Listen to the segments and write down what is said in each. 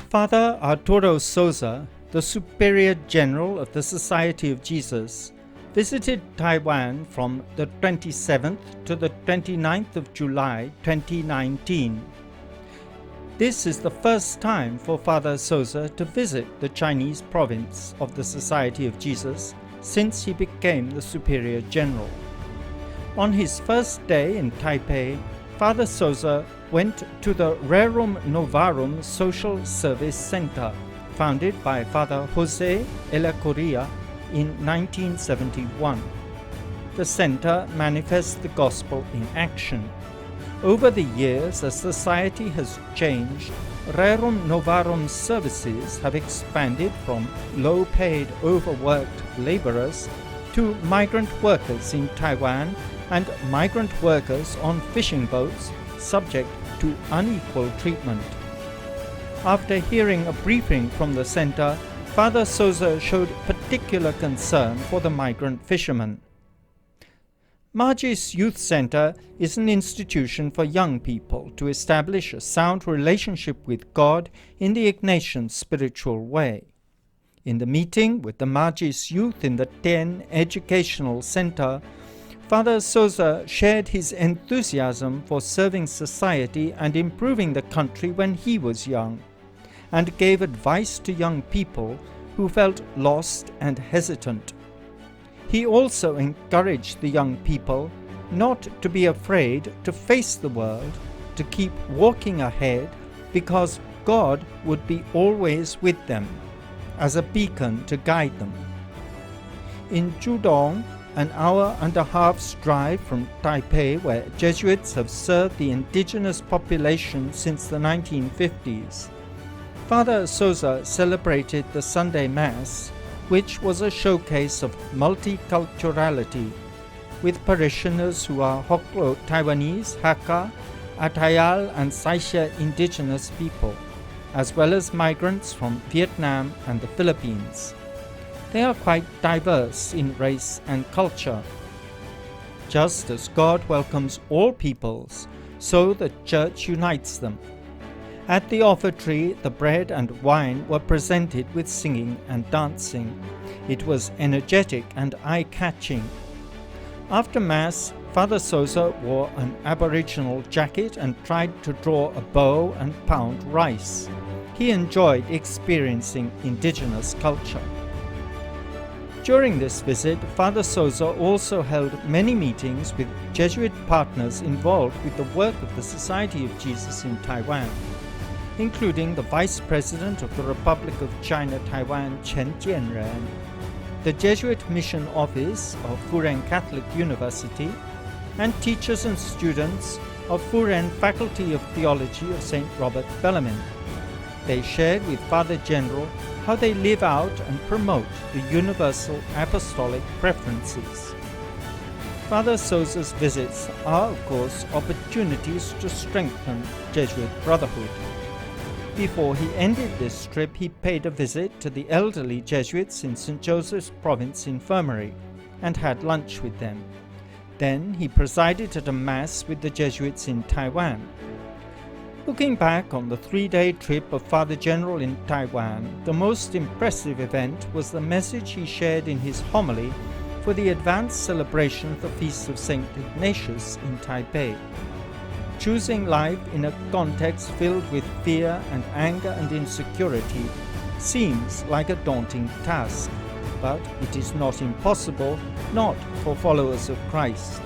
Father Arturo Sosa, the Superior General of the Society of Jesus, visited Taiwan from the 27th to the 29th of July 2019. This is the first time for Father Sosa to visit the Chinese province of the Society of Jesus since he became the Superior General. On his first day in Taipei, Father Sosa went to the Rerum Novarum Social Service Center, founded by Father Jose Correa in 1971. The center manifests the gospel in action. Over the years, as society has changed, Rerum Novarum services have expanded from low-paid, overworked laborers to migrant workers in Taiwan and migrant workers on fishing boats subject to unequal treatment. After hearing a briefing from the center, Father Sosa showed particular concern for the migrant fishermen. Magis Youth Center is an institution for young people to establish a sound relationship with God in the Ignatian spiritual way. In the meeting with the Magis youth in the Tien Educational Center, Father Sosa shared his enthusiasm for serving society and improving the country when he was young, and gave advice to young people who felt lost and hesitant. He also encouraged the young people not to be afraid to face the world, to keep walking ahead, because God would be always with them, as a beacon to guide them. In Judong, an hour and a half's drive from Taipei, where Jesuits have served the indigenous population since the 1950s, Father Sosa celebrated the Sunday Mass, which was a showcase of multiculturality, with parishioners who are Hoklo Taiwanese, Hakka, Atayal and Saisha indigenous people, as well as migrants from Vietnam and the Philippines. They are quite diverse in race and culture. Just as God welcomes all peoples, so the Church unites them. At the offertory, the bread and wine were presented with singing and dancing. It was energetic and eye-catching. After Mass, Father Sosa wore an Aboriginal jacket and tried to draw a bow and pound rice. He enjoyed experiencing indigenous culture. During this visit, Father Sosa also held many meetings with Jesuit partners involved with the work of the Society of Jesus in Taiwan, including the Vice President of the Republic of China Taiwan, Chen Jianren, the Jesuit Mission Office of Furen Catholic University, and teachers and students of Furen Faculty of Theology of St. Robert Bellarmine. They shared with Father General how they live out and promote the universal apostolic preferences. Father Sosa's visits are, of course, opportunities to strengthen Jesuit brotherhood. Before he ended this trip, he paid a visit to the elderly Jesuits in St. Joseph's Province Infirmary and had lunch with them. Then he presided at a Mass with the Jesuits in Taiwan. Looking back on the 3-day trip of Father General in Taiwan, the most impressive event was the message he shared in his homily for the advanced celebration of the Feast of St Ignatius in Taipei. Choosing life in a context filled with fear and anger and insecurity seems like a daunting task, but it is not impossible, not for followers of Christ.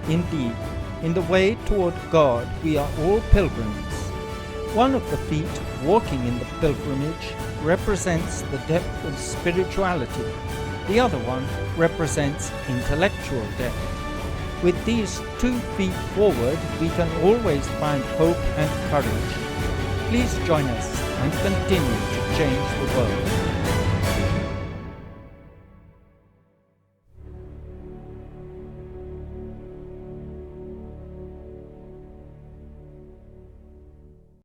Indeed, in the way toward God, we are all pilgrims. One of the feet walking in the pilgrimage represents the depth of spirituality. The other one represents intellectual depth. With these 2 feet forward, we can always find hope and courage. Please join us and continue to change the world.